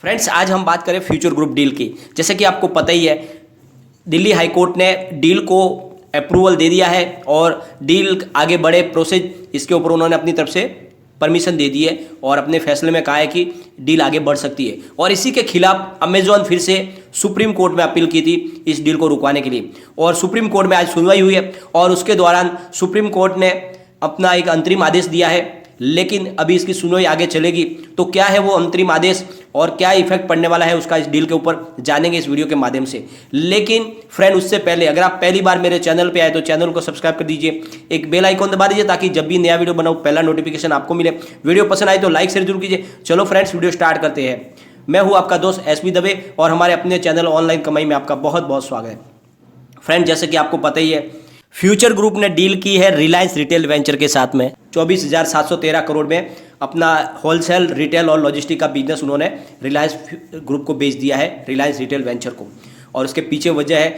Friends, आज हम बात करें फ्यूचर ग्रुप डील की। जैसे कि आपको पता ही है, दिल्ली हाई कोर्ट ने डील को अप्रूवल दे दिया है और डील आगे बढ़े प्रोसेस, इसके ऊपर उन्होंने अपनी तरफ से परमिशन दे दी है और अपने फैसले में कहा है कि डील आगे बढ़ सकती है। और इसी के खिलाफ अमेजॉन फिर से सुप्रीम कोर्ट में अपील की थी इस डील को रुकवाने के लिए, और सुप्रीम कोर्ट में आज सुनवाई हुई है और उसके दौरान सुप्रीम कोर्ट ने अपना एक अंतरिम आदेश दिया है। लेकिन अभी इसकी सुनवाई आगे चलेगी, तो क्या है वो अंतरिम आदेश और क्या इफेक्ट पड़ने वाला है उसका इस डील के ऊपर जानेंगे इस वीडियो के माध्यम से। लेकिन फ्रेंड, उससे पहले अगर आप पहली बार मेरे चैनल पे आए तो चैनल को सब्सक्राइब कर दीजिए, एक बेल आइकॉन दबा दीजिए ताकि जब भी नया वीडियो बनाऊं पहला नोटिफिकेशन आपको मिले। वीडियो पसंद आए तो लाइक शेयर जरूर कीजिए। चलो फ्रेंड्स, वीडियो स्टार्ट करते हैं। मैं हूं आपका दोस्त एसबी दवे और हमारे अपने चैनल ऑनलाइन कमाई में आपका बहुत बहुत स्वागत है। फ्रेंड, जैसे कि आपको पता ही है, फ्यूचर ग्रुप ने डील की है रिलायंस रिटेल वेंचर के साथ में। 24,713 करोड़ में अपना होलसेल, रिटेल और लॉजिस्टिक का बिजनेस उन्होंने रिलायंस ग्रुप को बेच दिया है, रिलायंस रिटेल वेंचर को। और उसके पीछे वजह है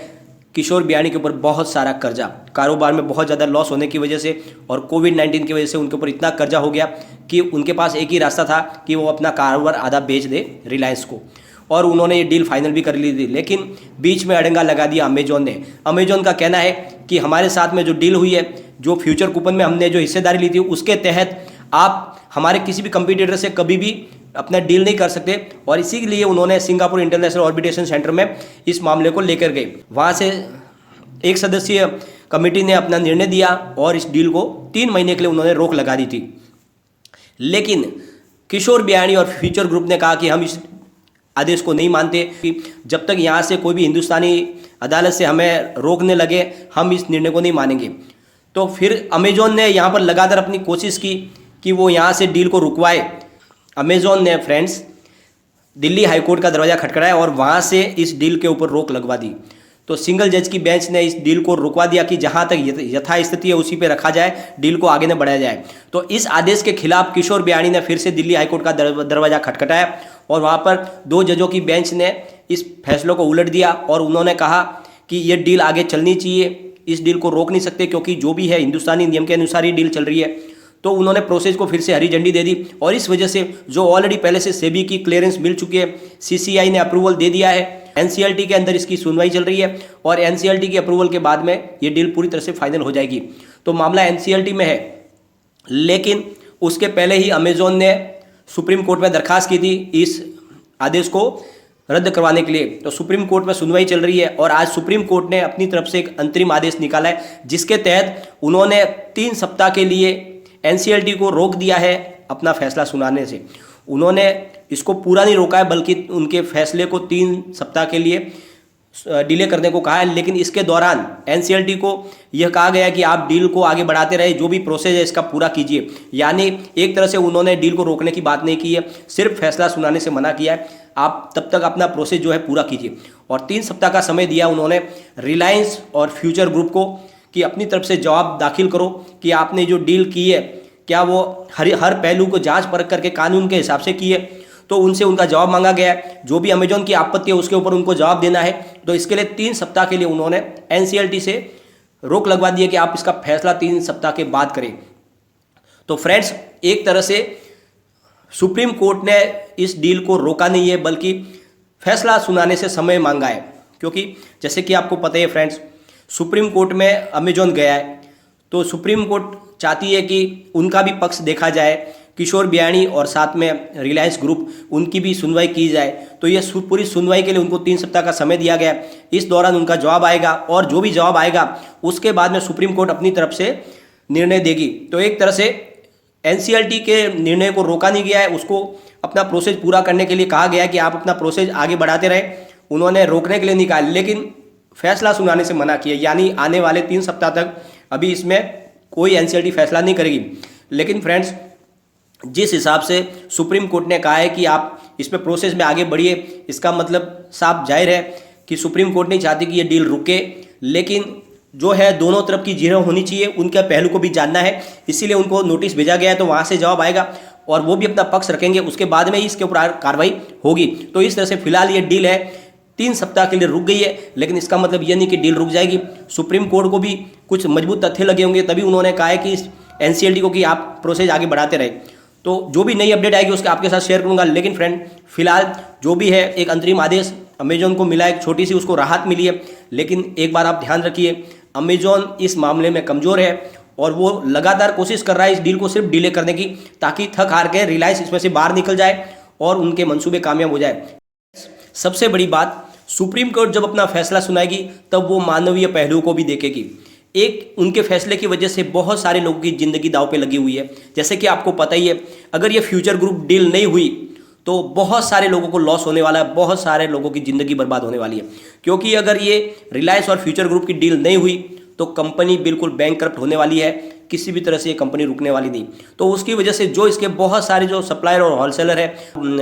किशोर बियाणी के ऊपर बहुत सारा कर्जा, कारोबार में बहुत ज़्यादा लॉस होने की वजह से और कोविड-19 की वजह से उनके ऊपर इतना कर्जा हो गया कि उनके पास एक ही रास्ता था कि वो अपना कारोबार आधा बेच दे रिलायंस को। और उन्होंने ये डील फाइनल भी कर ली थी, लेकिन बीच में अड़ंगा लगा दिया अमेजॉन ने। अमेजॉन का कहना है कि हमारे साथ में जो डील हुई है, जो फ्यूचर कूपन में हमने जो हिस्सेदारी ली थी, उसके तहत आप हमारे किसी भी कंपटीटर से कभी भी अपना डील नहीं कर सकते। और इसीलिए उन्होंने सिंगापुर इंटरनेशनल आर्बिट्रेशन सेंटर में इस मामले को लेकर गए। वहाँ से एक सदस्यीय कमेटी ने अपना निर्णय दिया और इस डील को 3 महीने के लिए उन्होंने रोक लगा दी थी। लेकिन किशोर बियाणी और फ्यूचर ग्रुप ने कहा कि हम इस आदेश को नहीं मानते कि जब तक यहाँ से कोई भी हिंदुस्तानी अदालत से हमें रोकने लगे, हम इस निर्णय को नहीं मानेंगे। तो फिर अमेजॉन ने यहाँ पर लगातार अपनी कोशिश की कि वो यहाँ से डील को रुकवाए। अमेजॉन ने फ्रेंड्स दिल्ली हाई कोर्ट का दरवाज़ा खटखटाया और वहाँ से इस डील के ऊपर रोक लगवा दी। तो सिंगल जज की बेंच ने इस डील को रुकवा दिया कि जहाँ तक यथास्थिति है उसी पे रखा जाए, डील को आगे न बढ़ाया जाए। तो इस आदेश के खिलाफ किशोर बियाणी ने फिर से दिल्ली हाई कोर्ट का दरवाज़ा खटखटाया और वहाँ पर 2 जजों की बेंच ने इस फैसलों को उलट दिया और उन्होंने कहा कि ये डील आगे चलनी चाहिए, इस डील को रोक नहीं सकते, क्योंकि जो भी है हिंदुस्तानी नियम के अनुसार ही डील चल रही है। तो उन्होंने प्रोसेस को फिर से हरी झंडी दे दी और इस वजह से जो ऑलरेडी पहले से सेबी की क्लियरेंस मिल चुकी है, सीसीआई ने अप्रूवल दे दिया है, एनसीएलटी के अंदर इसकी सुनवाई चल रही है और एनसीएलटी की अप्रूवल के बाद में ये डील पूरी तरह से फाइनल हो जाएगी। तो मामला एनसीएलटी में है, लेकिन उसके पहले ही अमेजॉन ने सुप्रीम कोर्ट में दरखास्त की थी इस आदेश को रद्द करवाने के लिए। तो सुप्रीम कोर्ट में सुनवाई चल रही है और आज सुप्रीम कोर्ट ने अपनी तरफ से एक अंतरिम आदेश निकाला है, जिसके तहत उन्होंने 3 सप्ताह के लिए एनसीएलटी को रोक दिया है अपना फैसला सुनाने से। उन्होंने इसको पूरा नहीं रोका है, बल्कि उनके फैसले को 3 सप्ताह के लिए डिले करने को कहा है। लेकिन इसके दौरान एनसीएलटी को यह कहा गया कि आप डील को आगे बढ़ाते रहे, जो भी प्रोसेस है इसका पूरा कीजिए। यानी एक तरह से उन्होंने डील को रोकने की बात नहीं की है, सिर्फ फैसला सुनाने से मना किया है। आप तब तक अपना प्रोसेस जो है पूरा कीजिए। और 3 सप्ताह का समय दिया उन्होंने रिलायंस और फ्यूचर ग्रुप को कि अपनी तरफ से जवाब दाखिल करो कि आपने जो डील की है क्या वो हर पहलू को जांच परख करके कानून के हिसाब से की है। तो उनसे उनका जवाब मांगा गया है, जो भी अमेजॉन की आपत्ति है उसके ऊपर उनको जवाब देना है। तो इसके लिए 3 सप्ताह के लिए उन्होंने एनसीएलटी से रोक लगवा दी है कि आप इसका फैसला 3 सप्ताह के बाद करें। तो फ्रेंड्स, एक तरह से सुप्रीम कोर्ट ने इस डील को रोका नहीं है, बल्कि फैसला सुनाने से समय मांगा है। क्योंकि जैसे कि आपको पता है फ्रेंड्स, सुप्रीम कोर्ट में अमेजॉन गया है, तो सुप्रीम कोर्ट चाहती है कि उनका भी पक्ष देखा जाए, किशोर बियाणी और साथ में रिलायंस ग्रुप, उनकी भी सुनवाई की जाए। तो ये पूरी सुनवाई के लिए उनको 3 सप्ताह का समय दिया गया। इस दौरान उनका जवाब आएगा और जो भी जवाब आएगा उसके बाद में सुप्रीम कोर्ट अपनी तरफ से निर्णय देगी। तो एक तरह से एनसीएलटी के निर्णय को रोका नहीं गया है, उसको अपना प्रोसेस पूरा करने के लिए कहा गया है कि आप अपना प्रोसेस आगे बढ़ाते रहे। उन्होंने रोकने के लिए निकाला, लेकिन फैसला सुनाने से मना किया। यानी आने वाले 3 सप्ताह तक अभी इसमें कोई एनसीएलटी फैसला नहीं करेगी। लेकिन फ्रेंड्स, जिस हिसाब से सुप्रीम कोर्ट ने कहा है कि आप इसमें प्रोसेस में आगे बढ़िए, इसका मतलब साफ जाहिर है कि सुप्रीम कोर्ट नहीं चाहती कि ये डील रुके। लेकिन जो है दोनों तरफ की जीरो होनी चाहिए, उनके पहलू को भी जानना है, इसीलिए उनको नोटिस भेजा गया है। तो वहाँ से जवाब आएगा और वो भी अपना पक्ष रखेंगे, उसके बाद में ही इसके ऊपर कार्रवाई होगी। तो इस तरह से फिलहाल ये डील है 3 सप्ताह के लिए रुक गई है, लेकिन इसका मतलब ये नहीं कि डील रुक जाएगी। सुप्रीम कोर्ट को भी कुछ मजबूत तथ्य लगे होंगे, तभी उन्होंने कहा है कि एनसीएलटी को कि आप प्रोसेस आगे बढ़ाते रहे। तो जो भी नई अपडेट आएगी उसके आपके साथ शेयर करूंगा। लेकिन फ्रेंड फिलहाल जो भी है एक अंतरिम आदेश अमेजोन को मिला है, एक छोटी सी उसको राहत मिली है। लेकिन एक बार आप ध्यान रखिए, अमेजोन इस मामले में कमज़ोर है और वो लगातार कोशिश कर रहा है इस डील को सिर्फ डिले करने की, ताकि थक हार के रिलायंस इसमें से बाहर निकल जाए और उनके मंसूबे कामयाब हो जाए। सबसे बड़ी बात, सुप्रीम कोर्ट जब अपना फैसला सुनाएगी तब वो मानवीय पहलुओं को भी देखेगी। एक उनके फैसले की वजह से बहुत सारे लोगों की ज़िंदगी दांव पे लगी हुई है। जैसे कि आपको पता ही है, अगर ये फ्यूचर ग्रुप डील नहीं हुई तो बहुत सारे लोगों को लॉस होने वाला है, बहुत सारे लोगों की ज़िंदगी बर्बाद होने वाली है। क्योंकि अगर ये रिलायंस और फ्यूचर ग्रुप की डील नहीं हुई तो कंपनी बिल्कुल बैंकक्रप्ट होने वाली है, किसी भी तरह से ये कंपनी रुकने वाली नहीं। तो उसकी वजह से जो इसके बहुत सारे जो सप्लायर और होलसेलर है,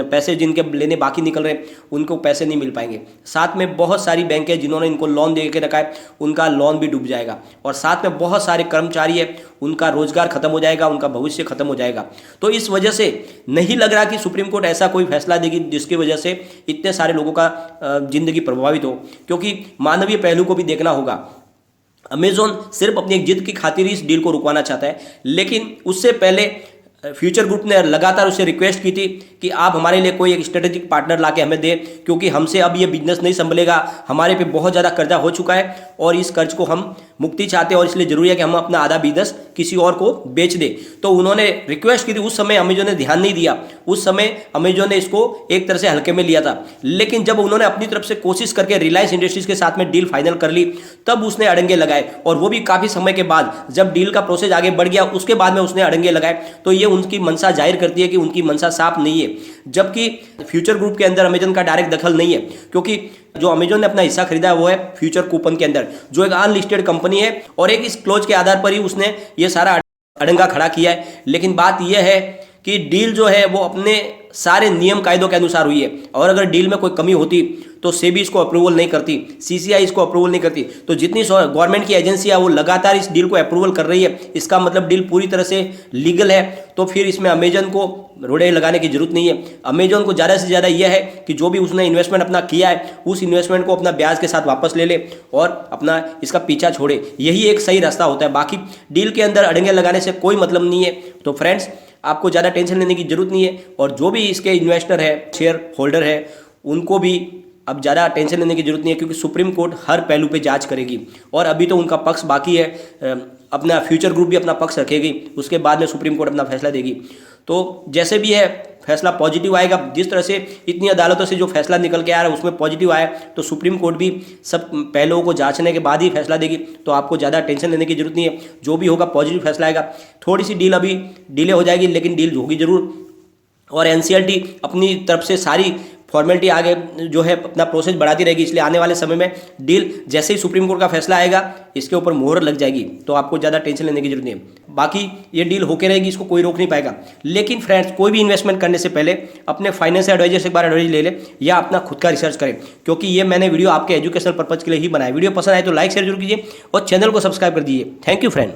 पैसे जिनके लेने बाकी निकल रहे हैं, उनको पैसे नहीं मिल पाएंगे। साथ में बहुत सारी बैंक है जिन्होंने इनको लोन दे के रखा है, उनका लोन भी डूब जाएगा। और साथ में बहुत सारे कर्मचारी है, उनका रोजगार खत्म हो जाएगा, उनका भविष्य खत्म हो जाएगा। तो इस वजह से नहीं लग रहा कि सुप्रीम कोर्ट ऐसा कोई फैसला देगी जिसकी वजह से इतने सारे लोगों का जिंदगी प्रभावित हो, क्योंकि मानवीय पहलू को भी देखना होगा। अमेजोन सिर्फ अपनी एक जिद की खातिर इस डील को रुकवाना चाहता है, लेकिन उससे पहले फ्यूचर ग्रुप ने लगातार उससे रिक्वेस्ट की थी कि आप हमारे लिए कोई एक स्ट्रेटेजिक पार्टनर लाके हमें दे, क्योंकि हमसे अब ये बिजनेस नहीं संभलेगा, हमारे पे बहुत ज़्यादा कर्जा हो चुका है और इस कर्ज को हम मुक्ति चाहते हैं और इसलिए जरूरी है कि हम अपना आधा बिजनेस किसी और को बेच दें। तो उन्होंने रिक्वेस्ट की थी। उस समय अमेजोन ने ध्यान नहीं दिया, उस समय अमेजोन ने इसको एक तरह से हल्के में लिया था। लेकिन जब उन्होंने अपनी तरफ से कोशिश करके रिलायंस इंडस्ट्रीज के साथ में डील फाइनल कर ली, तब उसने अड़ंगे लगाए, और वो भी काफ़ी समय के बाद। जब डील का प्रोसेस आगे बढ़ गया उसके बाद में उसने अड़ंगे लगाए। तो ये उनकी मंशा जाहिर करती है कि उनकी मंशा साफ नहीं है, जबकि फ्यूचर ग्रुप के अंदर अमेजन का डायरेक्ट दखल नहीं है। क्योंकि जो अमेजन ने अपना हिस्सा खरीदा है वो है फ्यूचर कूपन के अंदर, जो एक अनलिस्टेड कंपनी है, और एक इस क्लोज के आधार पर ही उसने ये सारा अड़ंगा खड़ा किया है। लेकिन बात यह है कि डील जो है वो अपने सारे नियम कायदों के अनुसार हुई है, और अगर डील में कोई कमी होती तो सेबी इसको अप्रूवल नहीं करती, सीसीआई इसको अप्रूवल नहीं करती। तो जितनी गवर्नमेंट की एजेंसी है वो लगातार इस डील को अप्रूवल कर रही है, इसका मतलब डील पूरी तरह से लीगल है। तो फिर इसमें अमेजन को रोड़े लगाने की जरूरत नहीं है। अमेजन को ज़्यादा से ज़्यादा यह है कि जो भी उसने इन्वेस्टमेंट अपना किया है उस इन्वेस्टमेंट को अपना ब्याज के साथ वापस ले ले और अपना इसका पीछा छोड़े, यही एक सही रास्ता होता है। बाकी डील के अंदर अड़ंगे लगाने से कोई मतलब नहीं है। तो फ्रेंड्स, आपको ज़्यादा टेंशन लेने की जरूरत नहीं है, और जो भी इसके इन्वेस्टर है, शेयर होल्डर है, उनको भी अब ज़्यादा टेंशन लेने की जरूरत नहीं है, क्योंकि सुप्रीम कोर्ट हर पहलू पे जांच करेगी। और अभी तो उनका पक्ष बाकी है, अपना फ्यूचर ग्रुप भी अपना पक्ष रखेगी, उसके बाद में सुप्रीम कोर्ट अपना फैसला देगी। तो जैसे भी है फैसला पॉजिटिव आएगा। जिस तरह से इतनी अदालतों से जो फैसला निकल के आ रहा है उसमें पॉजिटिव आया, तो सुप्रीम कोर्ट भी सब पहलुओं को जांचने के बाद ही फैसला देगी। तो आपको ज़्यादा टेंशन लेने की जरूरत नहीं है, जो भी होगा पॉजिटिव फैसला आएगा। थोड़ी सी डील अभी डिले हो जाएगी, लेकिन डील होगी जरूर। और एनसीएलटी अपनी तरफ से सारी फॉर्मेलिटी आगे जो है अपना प्रोसेस बढ़ाती रहेगी, इसलिए आने वाले समय में डील जैसे ही सुप्रीम कोर्ट का फैसला आएगा इसके ऊपर मोहर लग जाएगी। तो आपको ज़्यादा टेंशन लेने की जरूरत नहीं है। बाकी ये डील होके रहेगी, इसको कोई रोक नहीं पाएगा। लेकिन फ्रेंड्स, कोई भी इन्वेस्टमेंट करने से पहले अपने फाइनेंस एडवाइजर से एक बार एडवाइस ले ले, या अपना खुद का रिसर्च करें, क्योंकि ये मैंने वीडियो आपके एजुकेशनल पर्पज के लिए ही बनाया। वीडियो पसंद आए तो लाइक शेयर जरूर कीजिए और चैनल को सब्सक्राइब कर दीजिए। Thank you friend.